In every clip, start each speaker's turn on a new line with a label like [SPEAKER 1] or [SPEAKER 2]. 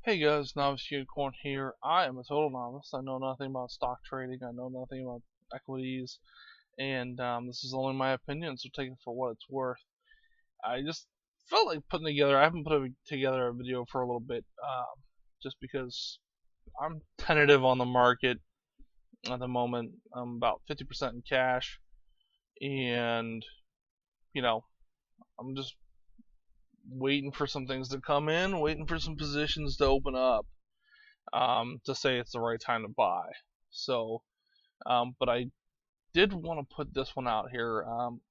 [SPEAKER 1] Hey guys, Novice Unicorn here. I am a total novice. I know nothing about stock trading. I know nothing about equities, and this is only my opinion, so take it for what it's worth. I just felt like putting together. I haven't put together a video for a little bit, just because I'm tentative on the market at the moment. I'm about 50% in cash, and you know, I'm just waiting for some things to come in, waiting for some positions to open up. To say it's the right time to buy. So, but I did want to put this one out here.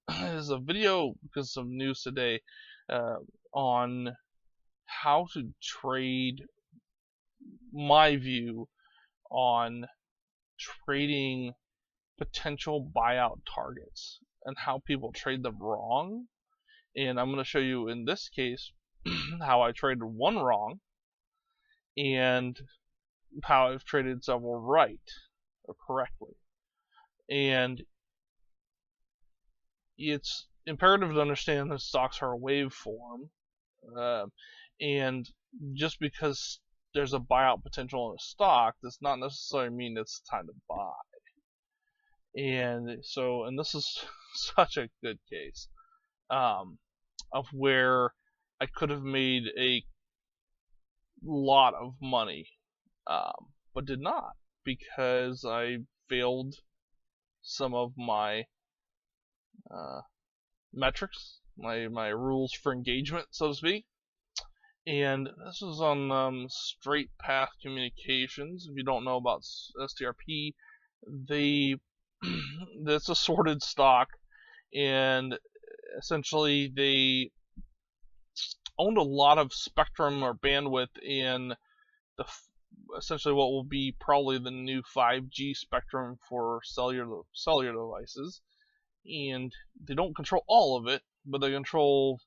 [SPEAKER 1] There's a video because of news today uh, on how to trade. My view on trading potential buyout targets and how people trade them wrong. And I'm going to show you in this case how I traded one wrong and how I've traded several right or correctly. And it's imperative to understand that stocks are a waveform, uh, and just because there's a buyout potential in a stock does not necessarily mean it's time to buy. And this is such a good case of where I could have made a lot of money, but did not because I failed some of my uh, metrics, my rules for engagement, so to speak. And this is on Straight Path Communications. If you don't know about STRP, they it's a sorted stock, and essentially they owned a lot of spectrum or bandwidth in the essentially what will be probably the new 5G spectrum for cellular devices, and they don't control all of it, but they control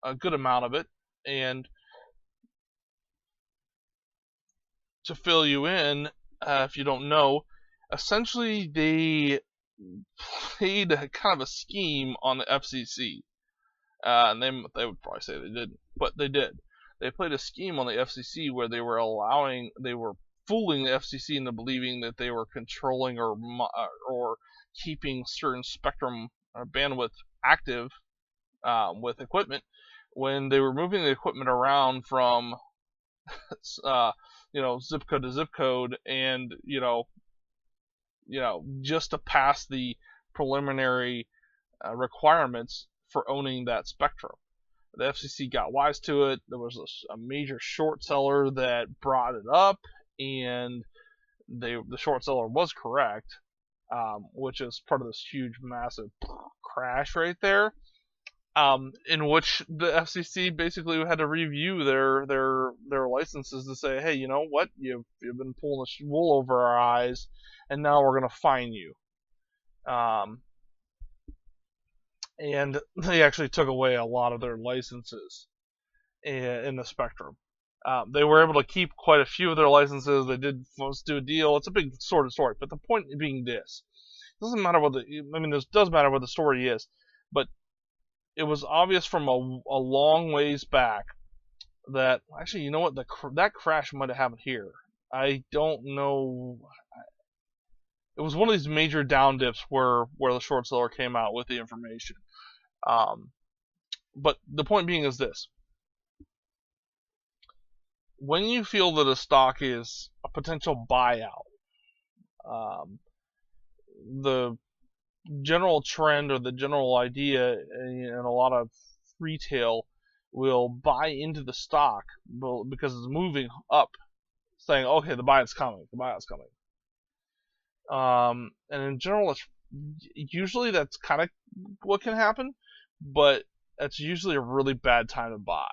[SPEAKER 1] a good amount of it. And to fill you in, if you don't know, essentially they played kind of a scheme on the FCC. And they would probably say they didn't, but they did. They played a scheme on the FCC where they were fooling the FCC into believing that they were controlling or keeping certain spectrum or bandwidth active with equipment when they were moving the equipment around from uh, zip code to zip code, and just to pass the preliminary requirements for owning that spectrum. The FCC got wise to it. There was a major short seller that brought it up, and the short seller was correct, which is part of this huge, massive crash right there. In which the FCC basically had to review their licenses to say, hey, you know what, you've been pulling the wool over our eyes, and now we're going to fine you. And they actually took away a lot of their licenses in the spectrum. They were able to keep quite a few of their licenses. They did do a deal. It's a big sort of story, but the point being this: it doesn't matter what this does matter what the story is, but it was obvious from a long ways back that actually, you know what, that crash might have happened here. I don't know. It was one of these major down dips where the short seller came out with the information. But the point being is this: when you feel that a stock is a potential buyout, um, the general trend or the general idea in a lot of retail will buy into the stock because it's moving up, saying, okay, the buyout's coming, and in general, usually that's kind of what can happen, but that's usually a really bad time to buy.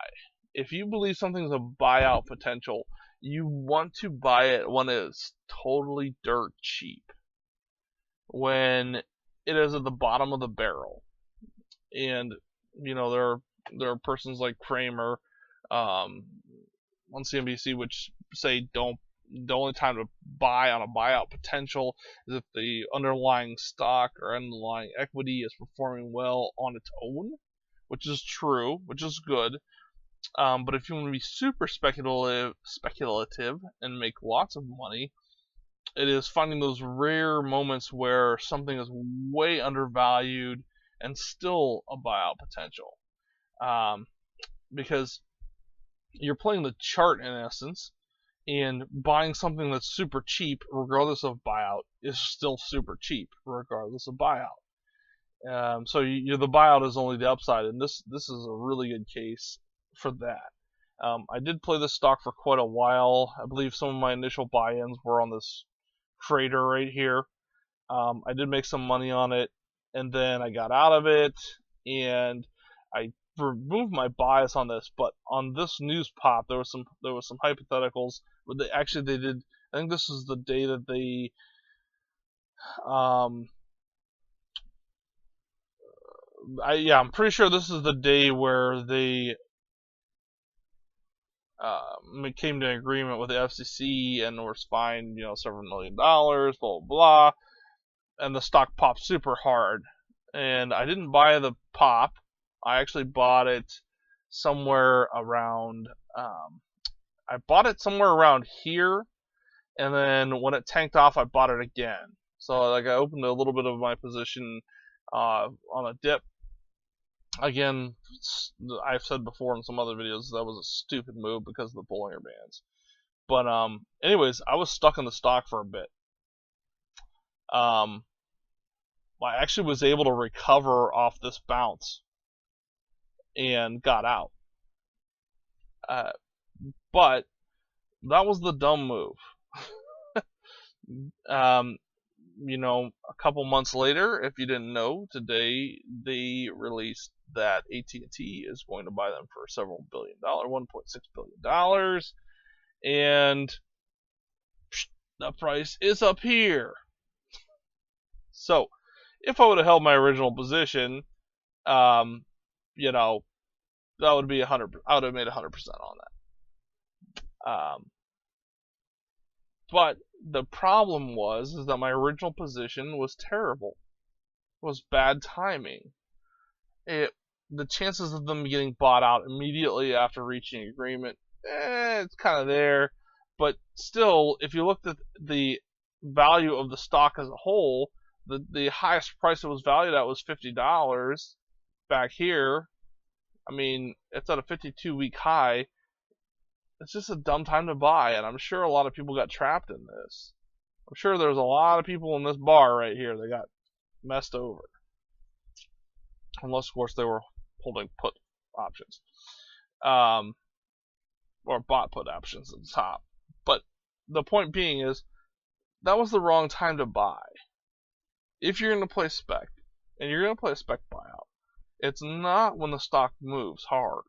[SPEAKER 1] If you believe something's a buyout potential, you want to buy it when it's totally dirt cheap, when it is at the bottom of the barrel. And there are persons like Kramer on CNBC which say the only time to buy on a buyout potential is if the underlying stock or underlying equity is performing well on its own, which is true, which is good. But if you want to be super speculative and make lots of money, it is finding those rare moments where something is way undervalued and still a buyout potential. Because you're playing the chart in essence, and buying something that's super cheap, regardless of buyout, is still super cheap, regardless of buyout. So the buyout is only the upside, and this is a really good case for that. I did play this stock for quite a while. I believe some of my initial buy-ins were on this crater right here. I did make some money on it, and then I got out of it, and I removed my bias on this. But on this news pop, there was some hypotheticals. But they did. I think this is the day that they I'm pretty sure this is the day where they came to an agreement with the FCC and were fined, several $1 million, blah blah blah, and the stock popped super hard. And I didn't buy the pop. I actually bought it somewhere around. I bought it somewhere around here, and then when it tanked off, I bought it again. So like I opened a little bit of my position on a dip. Again, I've said before in some other videos that was a stupid move because of the Bollinger Bands. But anyways, I was stuck in the stock for a bit. I actually was able to recover off this bounce and got out. But that was the dumb move. A couple months later, if you didn't know, today they released that AT&T is going to buy them for several $1.6 billion, and the price is up here. So, if I would have held my original position, that would be 100. I would have made 100% on that. But the problem is that my original position was terrible. It was bad timing. The chances of them getting bought out immediately after reaching agreement, it's kind of there. But still, if you looked at the value of the stock as a whole, the highest price it was valued at was $50 back here. I mean, it's at a 52-week high. It's just a dumb time to buy, and I'm sure a lot of people got trapped in this. I'm sure there's a lot of people in this bar right here that got messed over. Unless, of course, they were holding put options. Or bought put options at the top. But the point being is, that was the wrong time to buy. If you're going to play spec, and you're going to play a spec buyout, it's not when the stock moves hard.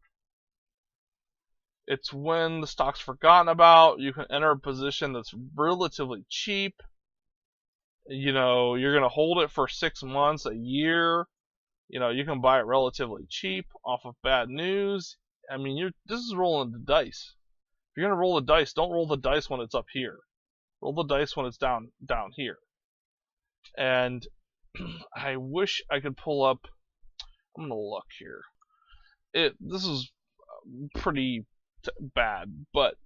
[SPEAKER 1] It's when the stock's forgotten about. You can enter a position that's relatively cheap. You're going to hold it for 6 months, a year. You can buy it relatively cheap off of bad news. I mean, this is rolling the dice. If you're going to roll the dice, don't roll the dice when it's up here. Roll the dice when it's down here. And I wish I could pull up. I'm going to look here. This is pretty bad, but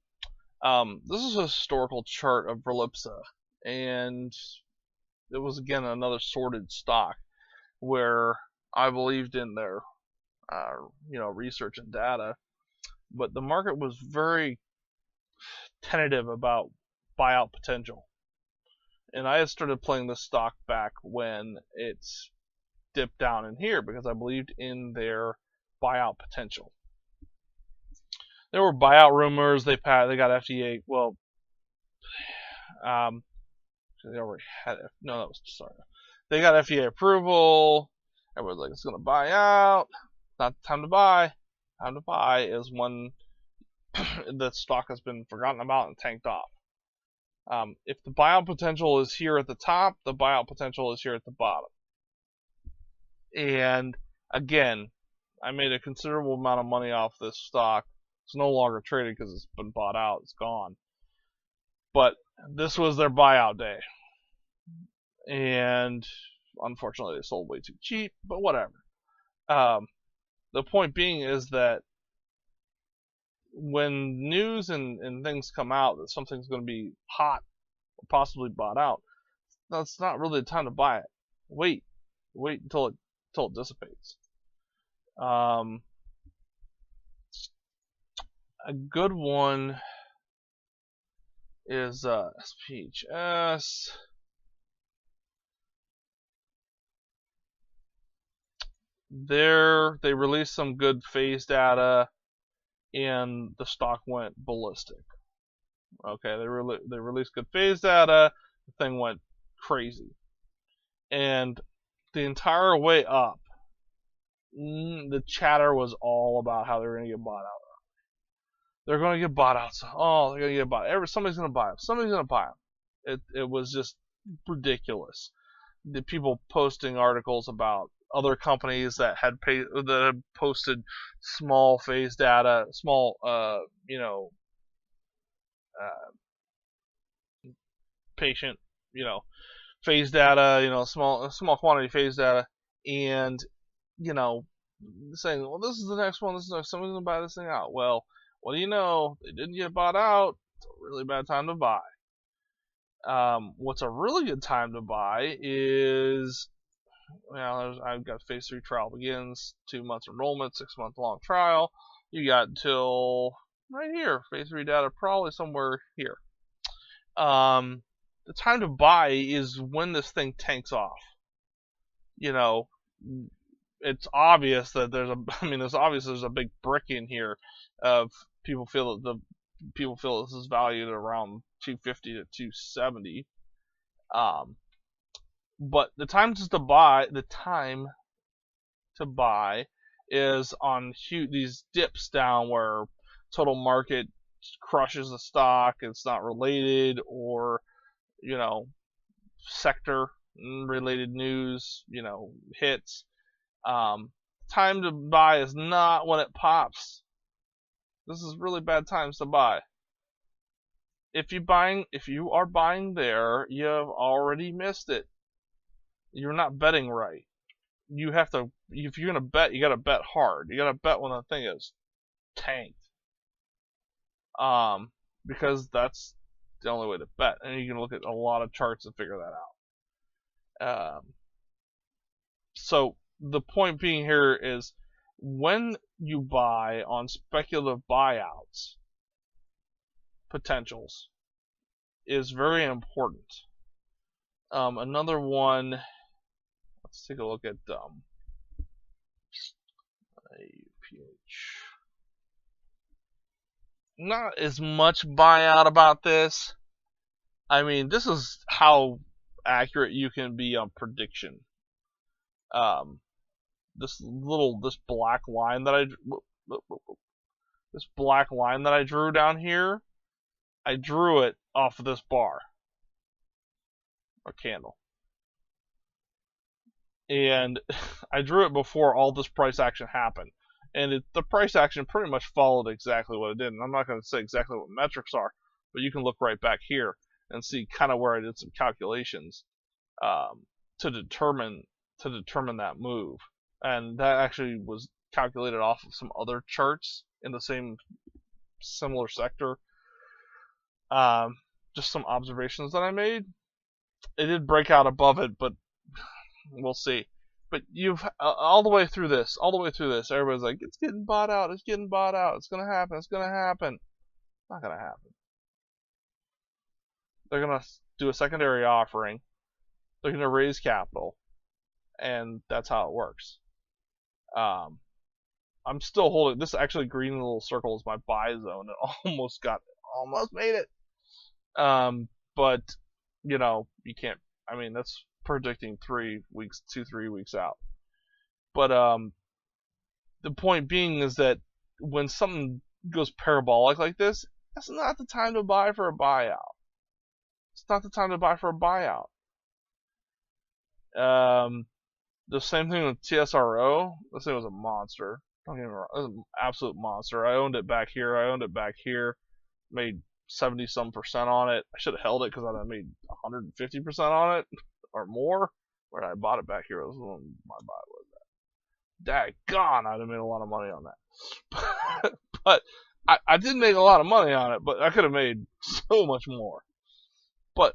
[SPEAKER 1] this is a historical chart of Verlipsa, and it was again another sorted stock where I believed in their research and data, but the market was very tentative about buyout potential. And I had started playing this stock back when it's dipped down in here because I believed in their buyout potential. There were buyout rumors. They got FDA. Well, they already had it. No, that was sorry. They got FDA approval. Everyone's like, it's going to buy out. Not the time to buy. Time to buy is when the stock has been forgotten about and tanked off. If the buyout potential is here at the top, the buyout potential is here at the bottom. And again, I made a considerable amount of money off this stock. It's no longer traded because it's been bought out. It's gone. But this was their buyout day. And unfortunately, they sold way too cheap, but whatever. The point being is that when news and things come out that something's going to be hot or possibly bought out, that's not really the time to buy it. Wait until it dissipates. A good one is SPHS. They released some good phase data, and the stock went ballistic. Okay, they released good phase data, the thing went crazy, and the entire way up, the chatter was all about how they're going to get bought out. They're going to get bought out. Oh, they're going to get bought. Somebody's going to buy them. Somebody's going to buy them. It was just ridiculous. The people posting articles about other companies that had posted small phase data, small patient phase data, small quantity phase data, and saying, well, this is the next one. This is someone's gonna buy this thing out. Well, what do you know? They didn't get bought out. It's a really bad time to buy. What's a really good time to buy is, I've got phase 3 trial begins, 2 months enrollment, 6 month long trial. You got until right here, phase 3 data probably somewhere here. The time to buy is when this thing tanks off. It's obvious that there's a big brick in here of people feel this is valued at around 250 to 270. But the time to buy is on these dips down where total market crushes the stock, it's not related, or sector related news hits. Time to buy is not when it pops. This is really bad times to buy. If you are buying there, you have already missed it. You're not betting right. If you're gonna bet, you gotta bet hard. You gotta bet when the thing is tanked. Because that's the only way to bet, and you can look at a lot of charts to figure that out. So the point being here is, when you buy on speculative buyouts, potentials is very important. Another one, let's take a look at not as much buyout about this. This is how accurate you can be on prediction. This black line that I drew down here, I drew it off of this bar or candle, and I drew it before all this price action happened, and the price action pretty much followed exactly what it did. And I'm not going to say exactly what metrics are, but you can look right back here and see kind of where I did some calculations to determine that move, and that actually was calculated off of some other charts in the same similar sector. Just some observations that I made. It did break out above it, but we'll see. But you've all the way through this, everybody's like, it's getting bought out, it's gonna happen. Not gonna happen. They're gonna do a secondary offering, they're gonna raise capital, and that's how it works. I'm still holding this. Actually, green little circle is my buy zone. It almost made it. But you can't. That's predicting 3 weeks, 2-3 weeks out. But the point being is that when something goes parabolic like this, that's not the time to buy for a buyout. It's not the time to buy for a buyout. The same thing with TSRO. This thing was a monster. Don't get me wrong, it was an absolute monster. I owned it back here. Made 70-some% on it. I should have held it because I'd have made 150% on it or more. Where I bought it back here, this was when my buy was at. Daggone, I'd have made a lot of money on that. But I did make a lot of money on it, but I could have made so much more. But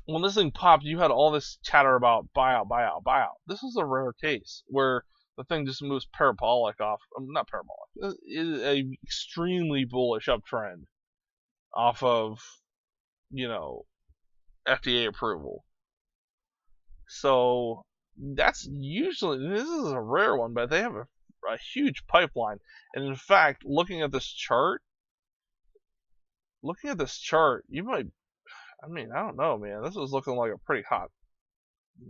[SPEAKER 1] when this thing popped, you had all this chatter about buyout, buyout, buyout. This is a rare case where the thing just moves parabolic off, not parabolic, a extremely bullish uptrend off of, FDA approval. So that's usually, this is a rare one, but they have a huge pipeline. And in fact, looking at this chart, you might, I don't know, man. This is looking like a pretty hot,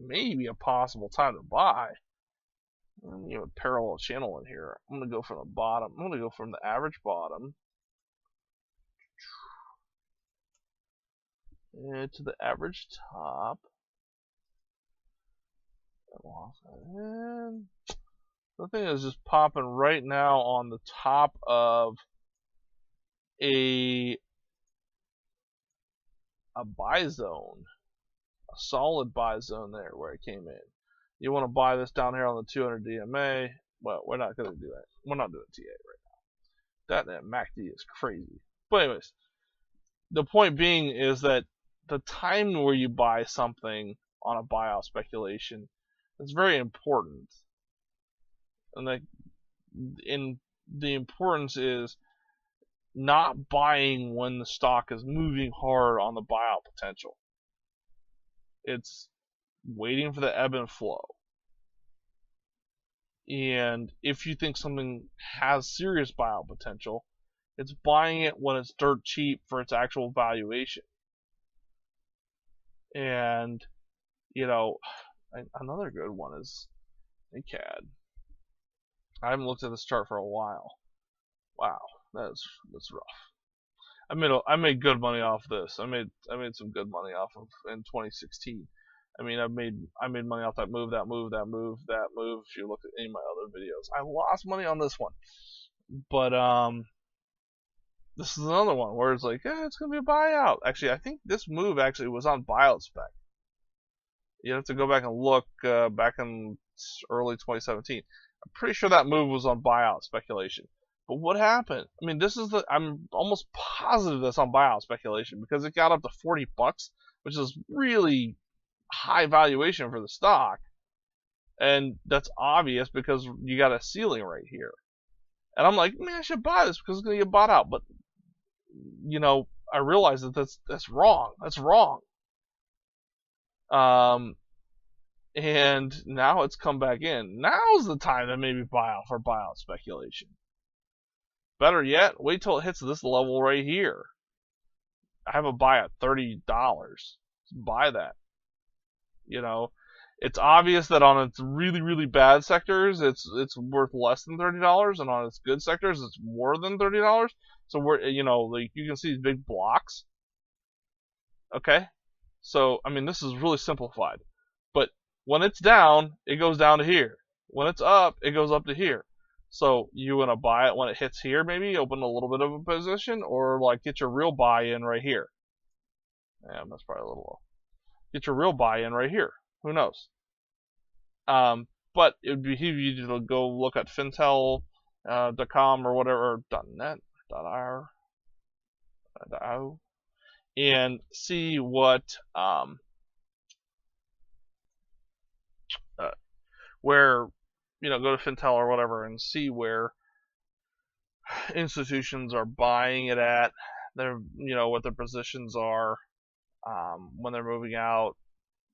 [SPEAKER 1] maybe a possible time to buy. You have a parallel channel in here. I'm going to go from the bottom. I'm going to go from the average bottom to the average top. And the thing is just popping right now on the top of a buy zone, a solid buy zone there where it came in. You want to buy this down here on the 200 DMA. Well, we're not going to do that. We're not doing TA right now. That MACD is crazy. But anyways, the point being is that the time where you buy something on a buyout speculation is very important. And the importance is not buying when the stock is moving hard on the buyout potential. It's waiting for the ebb and flow. And if you think something has serious buyout potential, it's buying it when it's dirt cheap for its actual valuation. And, another good one is ACAD. I haven't looked at this chart for a while. Wow, that's rough. I made good money off this. I made some good money off of in 2016. I made money off that move. If you look at any of my other videos, I lost money on this one, but this is another one where it's like, it's gonna be a buyout. Actually, I think this move actually was on buyout spec. You have to go back and look back in early 2017. I'm pretty sure that move was on buyout speculation. But what happened? I'm almost positive that's on buyout speculation because it got up to $40, which is really high valuation for the stock. And that's obvious because you got a ceiling right here. And I'm like, man, I should buy this because it's going to get bought out. But, I realized that that's wrong. That's wrong. And now it's come back in. Now's the time to maybe buy out for buyout speculation. Better yet, wait till it hits this level right here. I have a buy at $30. Buy that. It's obvious that on its really, really bad sectors, it's worth less than $30, and on its good sectors, it's more than $30. So we're, like you can see these big blocks. Okay, so this is really simplified, but when it's down, it goes down to here. When it's up, it goes up to here. So you want to buy it when it hits here, maybe open a little bit of a position, or like get your real buy-in right here. Yeah, that's probably a little low. Get your real buy-in right here. Who knows? But it would be easy to go look at fintel.com or whatever, .net, .ir, .io, and see what where go to Fintel or whatever and see where institutions are buying it at. Their what their positions are when they're moving out.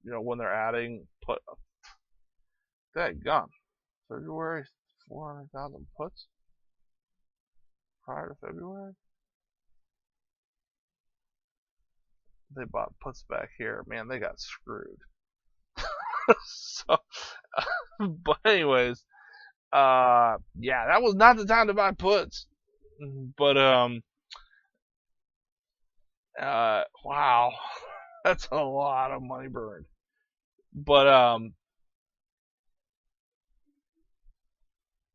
[SPEAKER 1] When they're adding put. That gun. February 400,000 puts prior to February. They bought puts back here. Man, they got screwed. So, but anyways, yeah, that was not the time to buy puts. But wow, that's a lot of money burned. But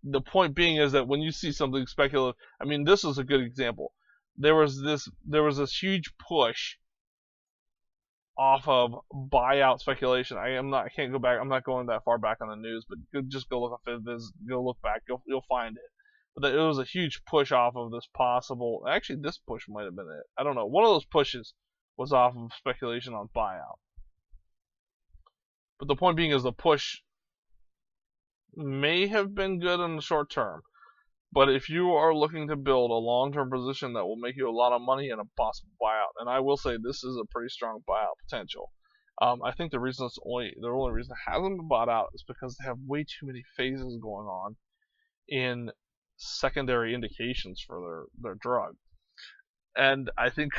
[SPEAKER 1] the point being is that when you see something speculative, this is a good example. There was this huge push off of buyout speculation. I can't go back. I'm not going that far back on the news, but just go look up FizBiz, go look back. You'll find it. but it was a huge push off of this possible. Actually, this push might have been it. I don't know. One of those pushes was off of speculation on buyout. But the point being is the push may have been good in the short term. But if you are looking to build a long-term position that will make you a lot of money and a possible buyout, and I will say this is a pretty strong buyout potential. I think the only reason it hasn't been bought out is because they have way too many phases going on in secondary indications for their drug. And I think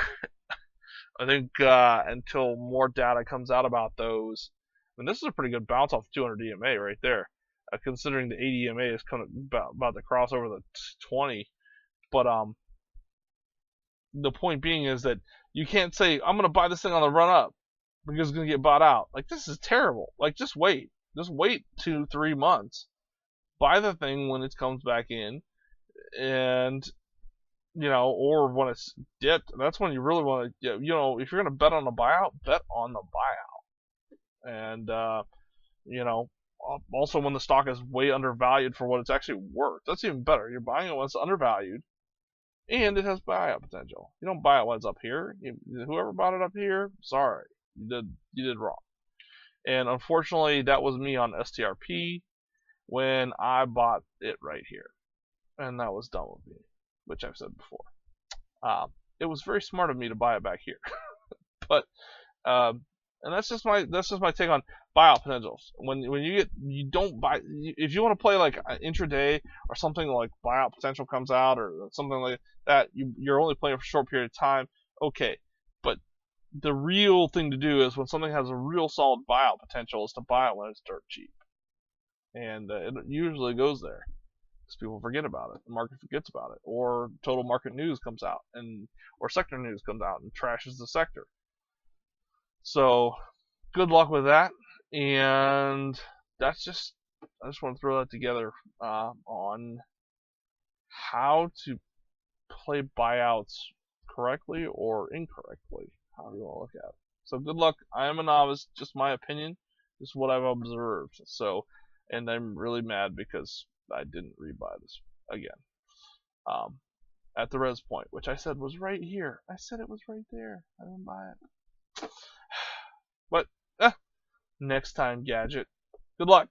[SPEAKER 1] until more data comes out about those, I mean, this is a pretty good bounce off 200 EMA right there, considering the 80 EMA is kind of about to cross over the 20. But the point being is that you can't say I'm going to buy this thing on the run up because it's going to get bought out. Like, this is terrible. Like, just wait 2-3 months, buy the thing when it comes back in, and or when it's dipped. That's when you really want to, if you're going to bet on a buyout, bet on the buyout. And also when the stock is way undervalued for what it's actually worth. That's even better. You're buying it when it's undervalued, and it has buyout potential. You don't buy it when it's up here. Whoever bought it up here, sorry, you did wrong. And unfortunately, that was me on STRP when I bought it right here, and that was dumb of me, which I've said before. It was very smart of me to buy it back here, but and that's just my take on buyout potentials. When you don't buy, if you want to play like intraday or something like buyout potential comes out or something like that, you're only playing for a short period of time. Okay, but the real thing to do is when something has a real solid buyout potential is to buy it when it's dirt cheap, and it usually goes there. People forget about it. The market forgets about it, or total market news comes out, or sector news comes out and trashes the sector. So, good luck with that. And I just want to throw that together on how to play buyouts correctly or incorrectly, however you want to look at it. So, good luck. I am a novice. Just my opinion. Just what I've observed. So, and I'm really mad because I didn't rebuy this again. At the res point, which I said was right here. I said it was right there. I didn't buy it. But next time, Gadget. Good luck.